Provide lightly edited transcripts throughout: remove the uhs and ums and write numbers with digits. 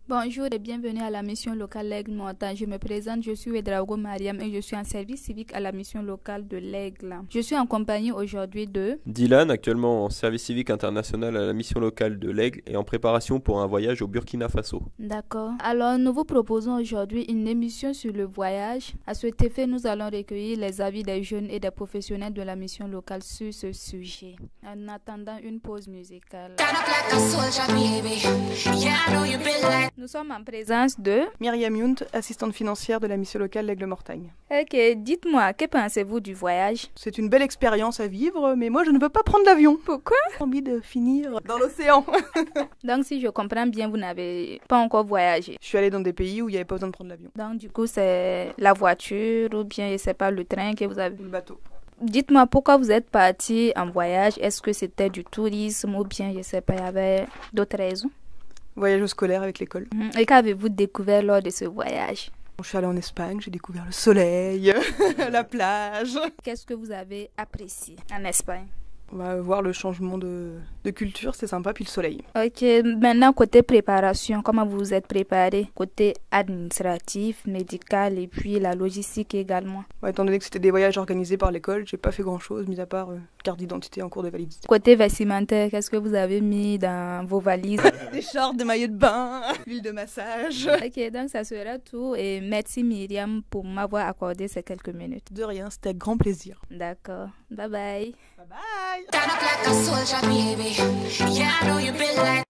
Bonjour et bienvenue à la mission locale L'Aigle Montagne. Je me présente, je suis Ouedraogo Mariam et je suis en service civique à la mission locale de l'Aigle. Je suis en compagnie aujourd'hui de Dylan, actuellement en service civique international à la mission locale de l'Aigle et en préparation pour un voyage au Burkina Faso. D'accord. Alors nous vous proposons aujourd'hui une émission sur le voyage. À cet effet, nous allons recueillir les avis des jeunes et des professionnels de la mission locale sur ce sujet. En attendant une pause musicale. Nous sommes en présence de Myriam Yount, assistante financière de la mission locale L'Aigle Mortagne. Ok, dites-moi, que pensez-vous du voyage? C'est une belle expérience à vivre, mais moi je ne veux pas prendre l'avion. Pourquoi? J'ai envie de finir dans l'océan. Donc si je comprends bien, vous n'avez pas encore voyagé. Je suis allée dans des pays où il n'y avait pas besoin de prendre l'avion. Donc du coup, c'est la voiture ou bien c'est pas le train que vous avez? Le bateau. Dites-moi pourquoi vous êtes parti en voyage. Est-ce que c'était du tourisme ou bien, je sais pas, il y avait d'autres raisons? Voyage scolaire avec l'école. Et qu'avez-vous découvert lors de ce voyage? Je suis allée en Espagne, j'ai découvert le soleil, la plage. Qu'est-ce que vous avez apprécié en Espagne? On va voir le changement de culture, c'est sympa, puis le soleil. Ok, maintenant côté préparation, comment vous vous êtes préparé? Côté administratif, médical et puis la logistique également. Ouais, étant donné que c'était des voyages organisés par l'école, j'ai pas fait grand-chose, mis à part carte d'identité en cours de validité. Côté vestimentaire, qu'est-ce que vous avez mis dans vos valises? Des shorts, des maillots de bain, l'huile de massage. Ok, donc ça sera tout et merci Myriam pour m'avoir accordé ces quelques minutes. De rien, c'était avec grand plaisir. D'accord, bye bye. Bye bye.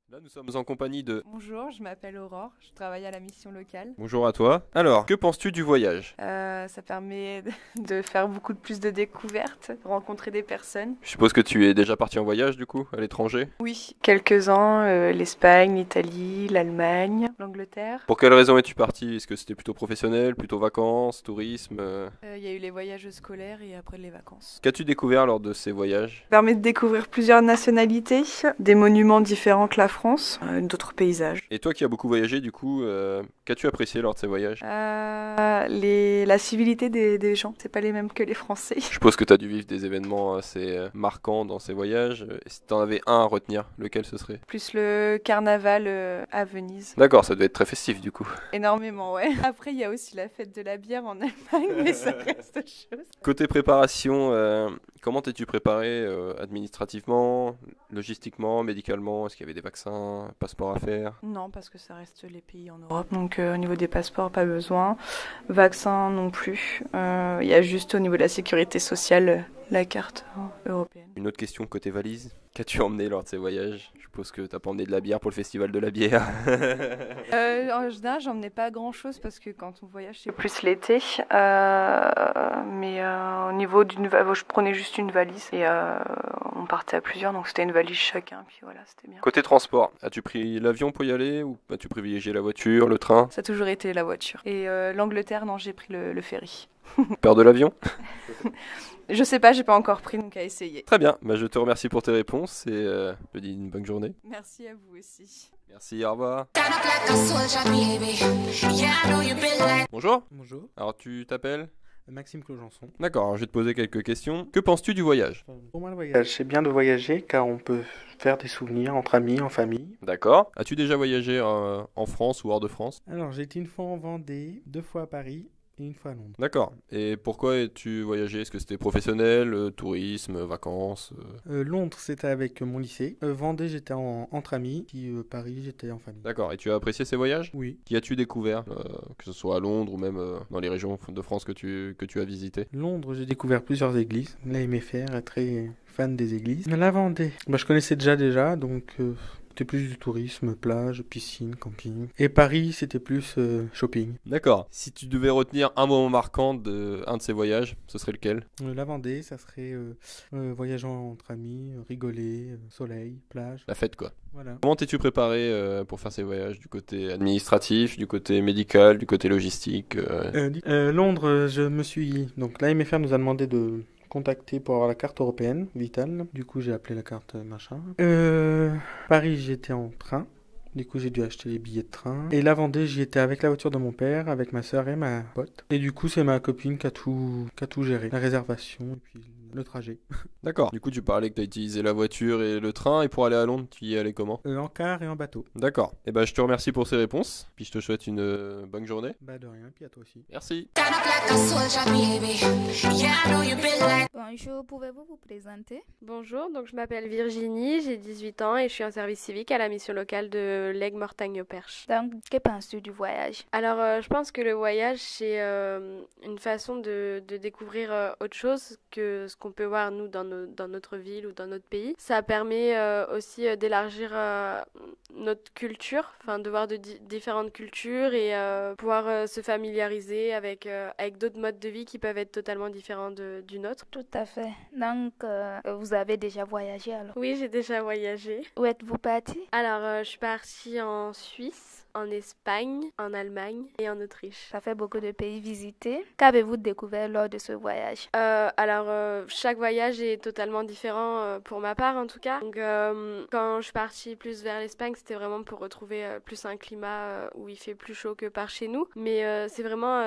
Là, nous sommes en compagnie de... Bonjour, je m'appelle Aurore, je travaille à la mission locale. Bonjour à toi. Alors, que penses-tu du voyage? Ça permet de faire beaucoup plus de découvertes, de rencontrer des personnes. Je suppose que tu es déjà parti en voyage, du coup, à l'étranger? Oui, quelques-uns, l'Espagne, l'Italie, l'Allemagne, l'Angleterre. Pour quelles raisons es-tu parti? Est-ce que c'était plutôt professionnel, plutôt vacances, tourisme Il y a eu les voyages scolaires et après les vacances. Qu'as-tu découvert lors de ces voyages? Ça permet de découvrir plusieurs nationalités, des monuments différents que la France, d'autres paysages. Et toi qui as beaucoup voyagé, du coup, qu'as-tu apprécié lors de ces voyages? La civilité des gens, c'est pas les mêmes que les Français. Je suppose que tu as dû vivre des événements assez marquants dans ces voyages. Et si tu en avais un à retenir, lequel ce serait? Plus le carnaval à Venise. D'accord, ça doit être très festif du coup. Énormément, ouais. Après, il y a aussi la fête de la bière en Allemagne, mais ça reste autre chose. Côté préparation, comment t'es-tu préparé administrativement, logistiquement, médicalement? Est-ce qu'il y avait des vaccins, passeports à faire? Non, parce que ça reste les pays en Europe. Donc au niveau des passeports, pas besoin. Vaccins non plus. Il y a juste au niveau de la sécurité sociale la carte européenne. Une autre question côté valise. Qu'as-tu emmené lors de ces voyages? Je suppose que t'as pas emmené de la bière pour le festival de la bière. En général, j'emmenais pas grand-chose parce que quand on voyage, c'est plus l'été. Mais au niveau d'une valise, je prenais juste une valise et on partait à plusieurs, donc c'était une valise chacun. Puis voilà, c'était bien. Côté transport, as-tu pris l'avion pour y aller ou as-tu privilégié la voiture, le train? Ça a toujours été la voiture. Et l'Angleterre, non, j'ai pris le ferry. Peur de l'avion? Je sais pas, j'ai pas encore pris, donc à essayer. Très bien, je te remercie pour tes réponses et je te dis une bonne journée. Merci à vous aussi. Merci, au revoir. Bonjour. Bonjour, Alors tu t'appelles? Maxime Clojançon. D'accord, alors je vais te poser quelques questions. Que penses-tu du voyage? Pour moi, le voyage, c'est bien de voyager car on peut faire des souvenirs entre amis, en famille. D'accord. As-tu déjà voyagé en France ou hors de France? Alors, j'ai été une fois en Vendée, 2 fois à Paris et 1 fois à Londres. D'accord. Et pourquoi as-tu voyagé? Est-ce que c'était professionnel, tourisme, vacances Londres, c'était avec mon lycée. Vendée, j'étais entre amis. Puis Paris, j'étais en famille. D'accord. Et tu as apprécié ces voyages? Oui. Qu'y as-tu découvert, que ce soit à Londres ou même dans les régions de France que tu as visitées? Londres, j'ai découvert plusieurs églises. La MFR est très fan des églises. La Vendée, je connaissais déjà, donc... C'était plus du tourisme, plage, piscine, camping. Et Paris, c'était plus shopping. D'accord. Si tu devais retenir un moment marquant un de ces voyages, ce serait lequel? La Vendée, ça serait voyageant entre amis, rigoler, soleil, plage. La fête, quoi. Voilà. Comment t'es-tu préparé pour faire ces voyages? Du côté administratif, du côté médical, du côté logistique Londres, donc la MFR nous a demandé de contacter pour avoir la carte européenne vitale. Du coup, j'ai appelé la carte machin. Paris, j'étais en train. Du coup, j'ai dû acheter les billets de train. Et la Vendée, j'y étais avec la voiture de mon père, avec ma soeur et ma pote. Et du coup, c'est ma copine qui a tout géré. La réservation et puis le trajet. D'accord. Du coup, tu parlais que tu as utilisé la voiture et le train, et pour aller à Londres, tu y es allé comment? En car et en bateau. D'accord. Et ben, je te remercie pour ces réponses, puis je te souhaite une bonne journée. Bah de rien, puis à toi aussi. Merci. Bonjour, pouvez-vous vous présenter? Bonjour, donc je m'appelle Virginie, j'ai 18 ans et je suis en service civique à la mission locale de l'Aigle-Mortagne-au-Perche. Donc, que penses-tu du voyage? Alors, je pense que le voyage, c'est une façon de découvrir autre chose que ce qu'on peut voir, nous, dans notre ville ou dans notre pays. Ça permet aussi d'élargir notre culture, enfin de voir différentes cultures et pouvoir se familiariser avec d'autres modes de vie qui peuvent être totalement différents du nôtre. Tout à fait. Donc, vous avez déjà voyagé alors? Oui, j'ai déjà voyagé. Où êtes-vous parti? Alors, je suis partie en Suisse, en Espagne, en Allemagne et en Autriche. Ça fait beaucoup de pays visités. Qu'avez-vous découvert lors de ce voyage? Chaque voyage est totalement différent pour ma part en tout cas. Donc, quand je suis partie plus vers l'Espagne, c'était vraiment pour retrouver plus un climat où il fait plus chaud que par chez nous. Mais c'est vraiment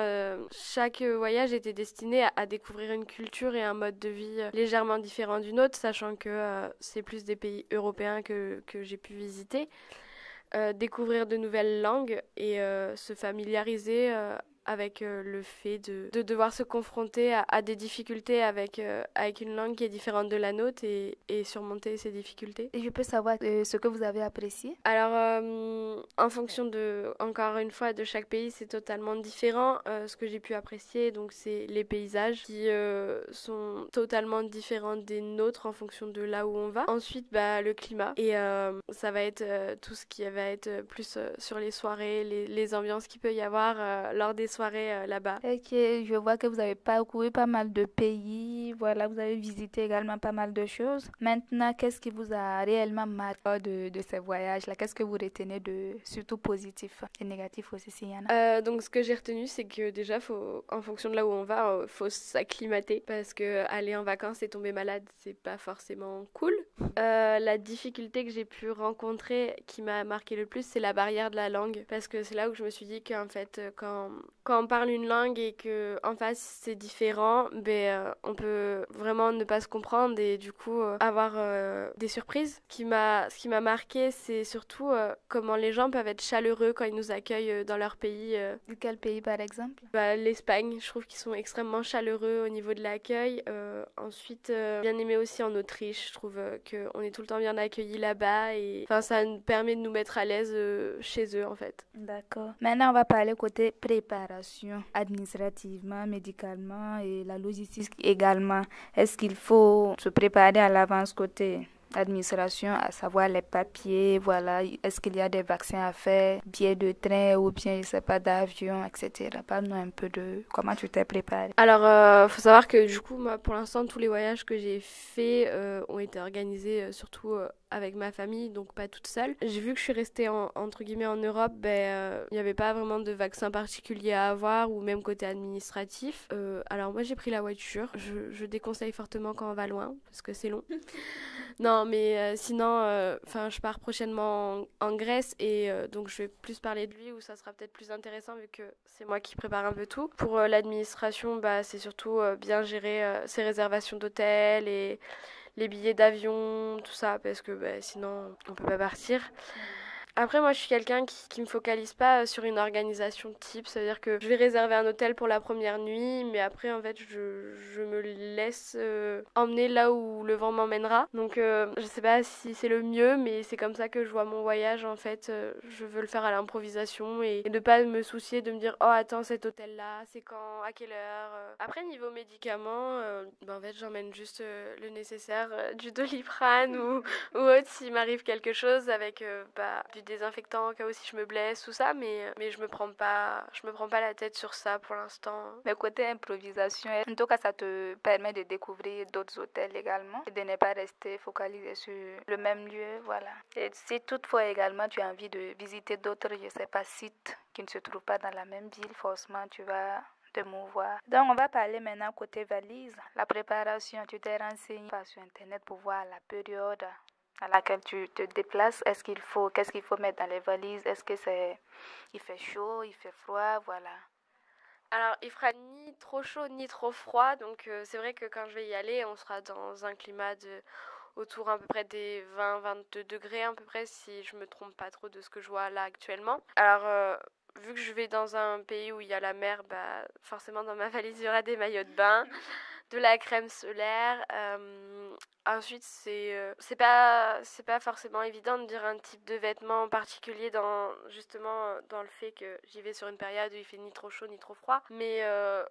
chaque voyage était destiné à découvrir une culture et un mode de vie légèrement différent du nôtre, sachant que c'est plus des pays européens que j'ai pu visiter. Découvrir de nouvelles langues et se familiariser avec le fait de devoir se confronter à des difficultés avec une langue qui est différente de la nôtre et surmonter ces difficultés. Et je peux savoir ce que vous avez apprécié? Alors, en fonction encore une fois, de chaque pays, c'est totalement différent. Ce que j'ai pu apprécier, donc, c'est les paysages qui sont totalement différents des nôtres en fonction de là où on va. Ensuite, le climat. Et ça va être tout ce qui va être plus sur les soirées, les ambiances qu'il peut y avoir lors des soirées là-bas. Ok, je vois que vous avez parcouru pas mal de pays, voilà, vous avez visité également pas mal de choses. Maintenant, qu'est-ce qui vous a réellement marqué de ces voyages-là? Qu'est-ce que vous retenez de surtout positif et négatif aussi s'il y en a? Donc ce que j'ai retenu, c'est que déjà, en fonction de là où on va, faut s'acclimater parce que aller en vacances et tomber malade, c'est pas forcément cool. La difficulté que j'ai pu rencontrer qui m'a marqué le plus, c'est la barrière de la langue parce que c'est là où je me suis dit qu'en fait, quand on parle une langue et que en face c'est différent, on peut vraiment ne pas se comprendre et du coup avoir des surprises. Ce qui m'a marqué, c'est surtout comment les gens peuvent être chaleureux quand ils nous accueillent dans leur pays. De quel pays par exemple? L'Espagne, je trouve qu'ils sont extrêmement chaleureux au niveau de l'accueil. Ensuite, bien aimé aussi en Autriche, je trouve qu'on est tout le temps bien accueillis là-bas et ça nous permet de nous mettre à l'aise chez eux en fait. D'accord. Maintenant, on va parler côté préparation, administrativement, médicalement et la logistique également. Est-ce qu'il faut se préparer à l'avance côté administration, à savoir les papiers, voilà, est-ce qu'il y a des vaccins à faire, billets de train ou bien, je sais pas, d'avion, etc. Parle-nous un peu de comment tu t'es préparé. Alors, faut savoir que du coup, moi, pour l'instant, tous les voyages que j'ai faits ont été organisés surtout avec ma famille, donc pas toute seule. J'ai vu que je suis restée entre guillemets en Europe, il n'y avait pas vraiment de vaccin particulier à avoir ou même côté administratif. Alors moi j'ai pris la voiture, je déconseille fortement quand on va loin parce que c'est long. Non mais sinon, je pars prochainement en Grèce et donc je vais plus parler de lui où ça sera peut-être plus intéressant vu que c'est moi qui prépare un peu tout. Pour l'administration, c'est surtout bien gérer ses réservations d'hôtel et les billets d'avion, tout ça, parce que sinon on peut pas partir. Après, moi, je suis quelqu'un qui me focalise pas sur une organisation type. Ça veut dire que je vais réserver un hôtel pour la première nuit, mais après, en fait, je me laisse emmener là où le vent m'emmènera. Donc, je sais pas si c'est le mieux, mais c'est comme ça que je vois mon voyage, en fait. Je veux le faire à l'improvisation et ne pas me soucier de me dire « Oh, attends, cet hôtel-là, c'est quand, à quelle heure ?» Après, niveau médicaments, en fait, j'emmène juste le nécessaire, du Doliprane ou autre s'il m'arrive quelque chose avec du désinfectant au cas où si je me blesse, tout ça, mais je me prends pas la tête sur ça pour l'instant. Mais côté improvisation, en tout cas, ça te permet de découvrir d'autres hôtels également et de ne pas rester focalisé sur le même lieu, voilà. Et si toutefois également tu as envie de visiter d'autres, je sais pas, sites qui ne se trouvent pas dans la même ville, forcément tu vas te mouvoir. Donc on va parler maintenant côté valise, la préparation. Tu t'es renseigné sur internet pour voir la période à laquelle tu te déplaces, qu'est-ce qu'il faut mettre dans les valises, il fait chaud, il fait froid, voilà. Alors, il fera ni trop chaud ni trop froid, donc c'est vrai que quand je vais y aller, on sera dans un climat autour à peu près des 20-22 degrés à peu près, si je me trompe pas trop de ce que je vois là actuellement. Alors, vu que je vais dans un pays où il y a la mer, bah, forcément dans ma valise il y aura des maillots de bain, de la crème solaire. Ensuite, c'est pas forcément évident de dire un type de vêtement en particulier justement dans le fait que j'y vais sur une période où il fait ni trop chaud ni trop froid. Mais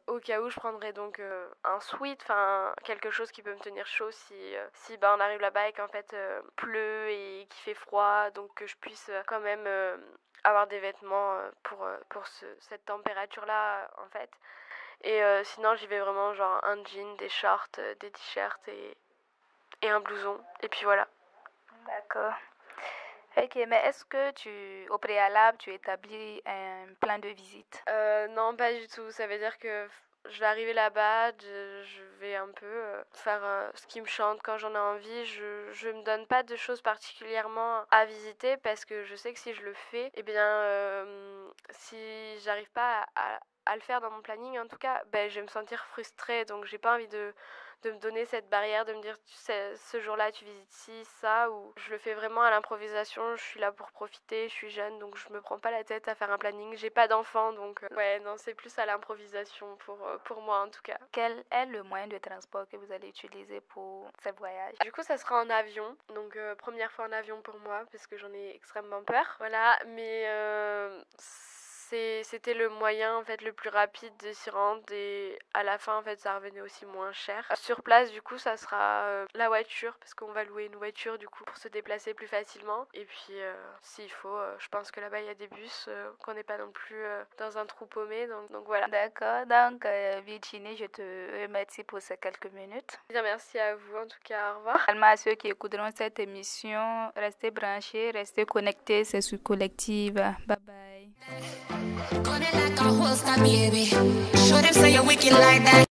au cas où, je prendrais donc un sweat, enfin quelque chose qui peut me tenir chaud si bah, on arrive là-bas et qu'en fait pleut et qu'il fait froid, donc que je puisse quand même avoir des vêtements pour cette température-là en fait. Et sinon, j'y vais vraiment genre un jean, des shorts, des t-shirts et un blouson. Et puis voilà. D'accord. Ok, mais est-ce que au préalable, tu établis un plan de visite? Non, pas du tout. Ça veut dire que je vais arriver là-bas, je vais un peu faire ce qui me chante quand j'en ai envie. Je me donne pas de choses particulièrement à visiter parce que je sais que si je le fais, eh bien, si j'arrive pas à le faire dans mon planning, en tout cas, ben, je vais me sentir frustrée. Donc, j'ai pas envie de me donner cette barrière, de me dire, tu sais, ce jour-là, tu visites ci, ça, ou je le fais vraiment à l'improvisation. Je suis là pour profiter, je suis jeune, donc je me prends pas la tête à faire un planning. J'ai pas d'enfant, donc ouais, non, c'est plus à l'improvisation pour moi, en tout cas. Quel est le moyen de transport que vous allez utiliser pour ce voyage? Du coup, ça sera en avion, donc première fois en avion pour moi, parce que j'en ai extrêmement peur. Voilà, mais c'était le moyen en fait le plus rapide de s'y rendre et à la fin en fait ça revenait aussi moins cher. Sur place du coup ça sera la voiture parce qu'on va louer une voiture du coup pour se déplacer plus facilement et puis s'il faut je pense que là-bas il y a des bus qu'on n'est pas non plus dans un trou paumé donc voilà. D'accord, donc Virginie, je te remercie pour ces quelques minutes. Bien, merci à vous en tout cas, au revoir. Également à ceux qui écouteront cette émission, restez branchés, restez connectés, c'est sur Collective. Bye bye. Gun it like a holster, baby. Show them say you're wicked like that.